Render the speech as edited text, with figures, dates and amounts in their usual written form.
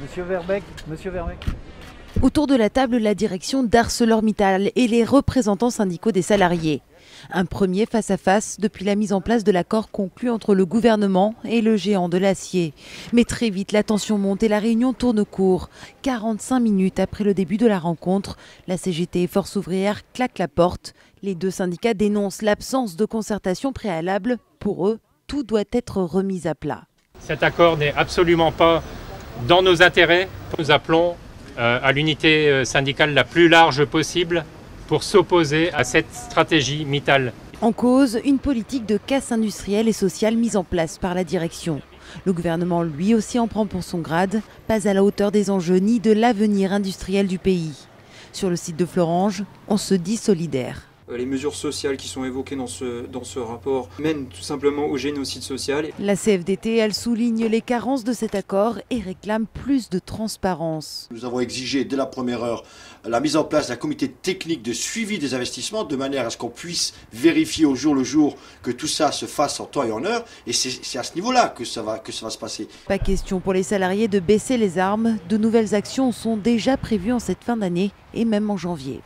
Monsieur Verbeek, Monsieur Verbeek. Autour de la table, la direction d'ArcelorMittal et les représentants syndicaux des salariés. Un premier face-à-face depuis la mise en place de l'accord conclu entre le gouvernement et le géant de l'acier. Mais très vite, la tension monte et la réunion tourne court. 45 minutes après le début de la rencontre, la CGT et Force ouvrière claquent la porte. Les deux syndicats dénoncent l'absence de concertation préalable. Pour eux, tout doit être remis à plat. Cet accord n'est absolument pas dans nos intérêts. Nous appelons à l'unité syndicale la plus large possible pour s'opposer à cette stratégie Mittal. En cause, une politique de casse industrielle et sociale mise en place par la direction. Le gouvernement lui aussi en prend pour son grade, pas à la hauteur des enjeux ni de l'avenir industriel du pays. Sur le site de Florange, on se dit solidaire. Les mesures sociales qui sont évoquées dans ce rapport mènent tout simplement au génocide social. La CFDT, elle souligne les carences de cet accord et réclame plus de transparence. Nous avons exigé dès la première heure la mise en place d'un comité technique de suivi des investissements de manière à ce qu'on puisse vérifier au jour le jour que tout ça se fasse en temps et en heure. Et c'est à ce niveau-là que ça va se passer. Pas question pour les salariés de baisser les armes. De nouvelles actions sont déjà prévues en cette fin d'année et même en janvier.